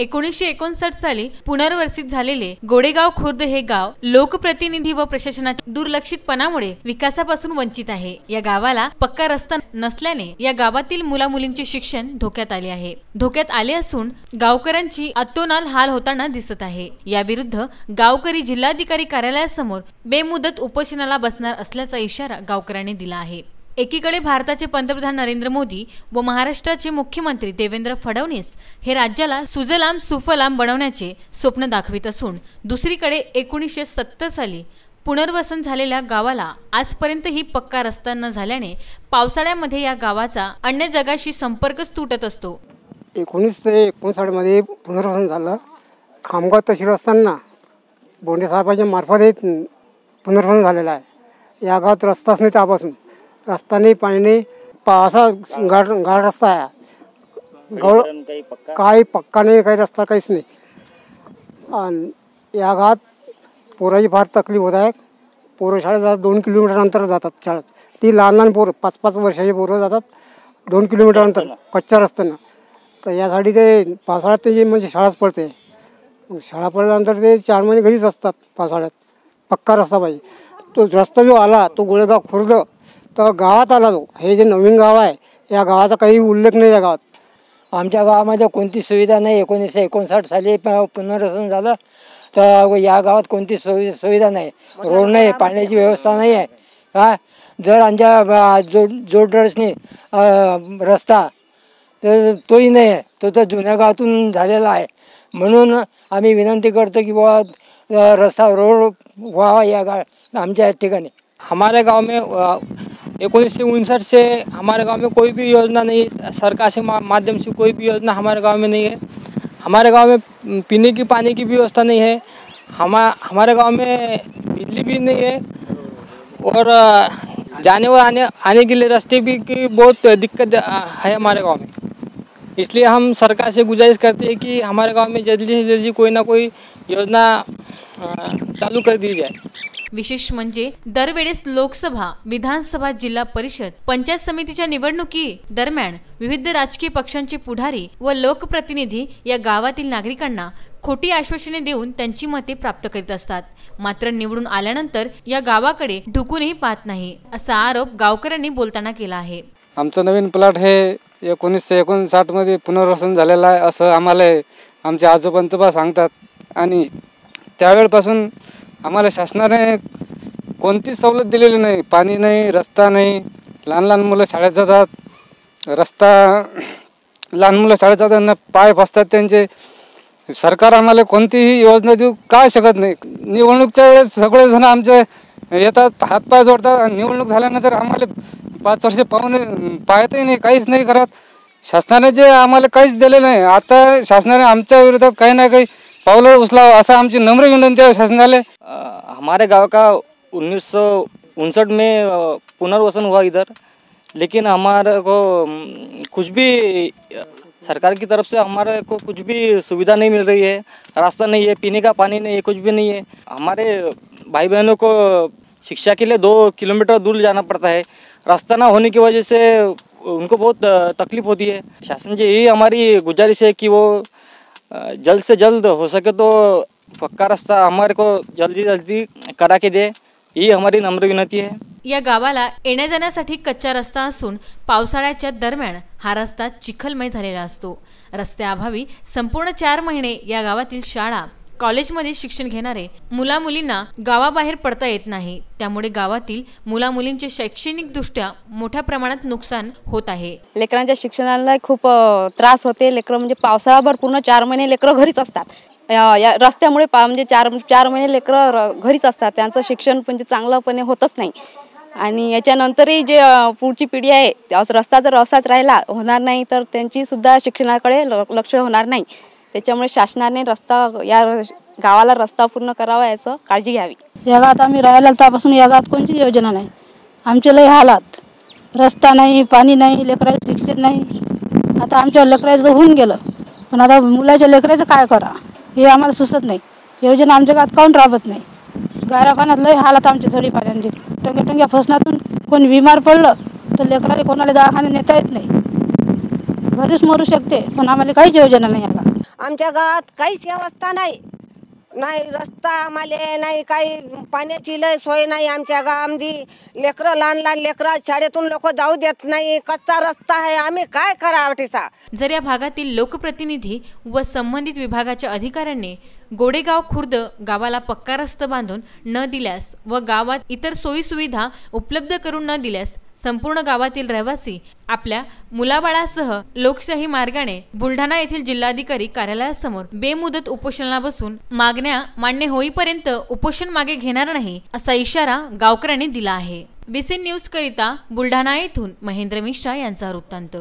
1959 साली पुनर्वसित झालेले गोडेगाव खुर्द हे गाव लोकप्रतिनिधी व प्रशासनाच्या दुर्लक्षितपणामुळे विकासापासून वंचित आहे। या गावाला पक्का रस्ता नसल्याने या गावातील मुलामुलींचे शिक्षण धोक्यात आले असून गावकऱ्यांची अतोनाल हाल होताना दिसत आहे। या विरुद्ध गावकरी जिल्हाधिकारी कार्यालयासमोर बेमुदत उपोषणाला बसणार असल्याचा इशारा गावकऱ्यांनी दिला आहे। एकीकडे भारताचे पंतप्रधान नरेंद्र मोदी व महाराष्ट्राचे मुख्यमंत्री देवेंद्र फडणवीस हे राज्याला सुजलाम सुफलाम बनवण्याचे स्वप्न दाखवित असून दुसरीकडे 1970 साली पुनर्वसन झालेल्या गावाला आजपर्यंतही पक्का रस्ता न झाल्याने पावसाळ्यामध्ये या गावाचा अन्य जगाशी संपर्कच तुटत असतो। 1959 मध्ये पुनर्वसन झालं। खामगाव तहसील असताना बोंडे साहेबांच्या मार्फत पुनर्वसन झालेलं आहे। या गावात रस्ताच नाही, त्यापासून रस्ता नाही, पाणी नाही, असा गाड रस्ता आहे। काही पक्का नाही, काही रस्ता काहीच नाही। आणि या गावात पोराची फार तकलीफ होत आहे। पोरं शाळेत जातात, 2 किलोमीटर अंतर जातात शाळेत। ती लहान पोरं 5-5 वर्षाची पोरं जातात 2 किलोमीटर अंतर कच्च्या रस्त्यानं। तर यासाठी ते पावसाळ्यात ते म्हणजे शाळाच पडते। शाळा पडल्यानंतर ते 4 महिने घरीच असतात। पावसाळ्यात पक्का रस्ता पाहिजे। तो रस्ता जो आला तो गोळेगाव खुर्द तर गावात आला। तो हे जे नवीन गाव आहे या गावाचा काही उल्लेख नाही। या गावात आमच्या गावामध्ये कोणती सुविधा नाही। 1959 साली पुनर्वसन झालं तर या गावात कोणती सुविधा नाही, रोड नाही, पाण्याची व्यवस्था नाही आहे। हा जर आमच्या जोड रस्त्याने रस्ता तर तोही नाही आहे, तो तर जुन्या गावातून झालेला आहे। म्हणून आम्ही विनंती करतो की बाबा रस्ता रोड व्हावा या आमच्या ठिकाणी। हमारे गांव में 1959 से हमारे गांव में कोई भी योजना नहीं है। सरकार से माध्यम से कोई भी योजना हमारे गांव में नहीं है। हमारे गांव में पीने की पानी की भी व्यवस्था नहीं है। हमारे गांव में बिजली भी नहीं है और जाने और आने के लिए रास्ते भी की बहुत दिक्कत है हमारे गांव में। इसलिए हम सरकार से गुजारिश करते हैं कि हमारे गांव में जल्दी से जल्दी कोई ना कोई योजना चालू कर दी जाए। विशेष म्हणजे दरवेळेस लोकसभा, विधानसभा, जिल्हा परिषद, पंचायत समितीच्या निवडणुकी दरम्यान विविध राजकीय पक्षांचे पुढारी व लोकप्रतिनिधी या गावातील नागरिकांना खोटी आश्वासने देऊन त्यांची मते प्राप्त करीत असतात। मात्र निवडून आल्यानंतर या गावाकडे ढुकूनही पाहत नाही असा आरोप गावकऱ्यांनी बोलताना केला आहे। आमचं नवीन प्लॉट हे 1959 मध्ये पुनर्वसन झालेलं आहे असं आम्हाला आमचे आजोबा सांगतात। आणि त्यावेळपासून आम्हाला शासनाने कोणतीच सवलत दिलेली नाही। पाणी नाही, रस्ता नाही, लहान मुलं शाळेत जातात, लहान मुलं शाळेत जाताना पाय फसतात त्यांचे। सरकार आम्हाला कोणतीही योजना देऊ काय शकत नाही। निवडणूकच्या वेळेस सगळेजण आमचे येतात, हातपाय जोडतात, आणि निवडणूक झाल्यानंतर आम्हाला 5 वर्ष पाहतही नाही, काहीच नाही करत। शासनाने जे आम्हाला काहीच दिले नाही। आता शासनाने आमच्या विरोधात काही ना काही पावलं उचलावं असं आमची नम्र विनंती आहे शासनाला। हमारे गांव का 1959 में पुनर्वसन हुआ इधर, लेकिन हमारे को कुछ भी सरकार की तरफ से हमारे को कुछ भी सुविधा नहीं मिल रही है। रास्ता नहीं है, पीने का पानी नहीं है, कुछ भी नहीं है। हमारे भाई बहनों को शिक्षा के लिए 2 किलोमीटर दूर जाना पड़ता है। रास्ता ना होने की वजह से उनको बहुत तकलीफ होती है। शासन से यही हमारी गुजारिश है कि वो जल्द से जल्द हो सके तो पक्का रास्ता हमारे को जल्दी करा के दे, ही हमारी नम्र विनंती है। या गावाला येण्या जाण्यासाठी कच्चा रस्ता असून पावसाळ्याच्या दरम्यान हा रस्ता चिखलमय झालेला असतो। रस्त्याअभावी संपूर्ण 4 महिने या गावातील शाळा, कॉलेजमध्ये शिक्षण घेणारे मुलामुलींना गावाबाहेर पडता येत नाही। त्यामुळे गावातील मुलामुलींचे शैक्षणिक दृष्ट्या मोठ्या प्रमाणात नुकसान होत आहे। लेकरांच्या शिक्षणाला खूप त्रास होते। लेकरं म्हणजे पावसाळाभर पूर्ण 4 महिने लेकरं घरीच असतात। या रस्त्यामुळे म्हणजे 4 महिने लेकरं घरीच असतात, त्यांचं शिक्षण म्हणजे चांगलंपणे होतच नाही। आणि याच्यानंतरही जे पुढची पिढी आहे, रस्ता जर असाच राहिला होणार नाही तर त्यांची सुद्धा शिक्षणाकडे लक्ष होणार नाही। त्याच्यामुळे शासनाने या गावाला रस्ता पूर्ण करावा याचं काळजी घ्यावी। या गावात आम्ही राहायला त्यापासून या गावात कोणतीच योजना नाही। आमचे लय हालात, रस्ता नाही, पाणी नाही, लेकराचं शिक्षण नाही। आता आमच्या लेकराचं होऊन गेलं, पण आता मुलाच्या लेकराचं काय करा हे आम्हाला सुचत नाही। योजना आमच्या गावात काऊन राबत नाही। गारा पाण्यात लय हालात आमच्या झडी पाण्याचे, टंग्या फसण्यातून कोणी बिमार पडलं तर लेकराला कोणाला दवाखान्यात नेता येत नाही, घरीच मरू शकते, पण आम्हाला काहीच योजना नाही। आमच्या गावात काहीच व्यवस्था नाही, नाही रस्ता आम्हाला नाही, काही पाण्याची लय सोय नाही आमच्या गावामध्ये. लेकरं लहान लहान लेकरं शाळेतून लोक जाऊ देत नाही, कच्चा रस्ता आहे. आम्ही काय करावं टिसा. जर या भागातील लोकप्रतिनिधी व संबंधित विभागाच्या अधिकाऱ्यांनी गोडेगाव खुर्द गावाला पक्का रस्ता बांधून न दिल्यास व गावात इतर सोयी सुविधा उपलब्ध करून न दिल्यास संपूर्ण गावातील रहिवासी आपल्या मुलाबाळासह लोकशाही मार्गाने बुलढाणा येथील जिल्हाधिकारी कार्यालयासमोर बेमुदत उपोषणाला बसून मागण्या मान्य होईपर्यंत उपोषण मागे घेणार नाही असा इशारा गावकऱ्यांनी दिला आहे. बीसी न्यूज करिता बुलढाणा येथून महेंद्र मिश्रा यांचा वृत्तांत.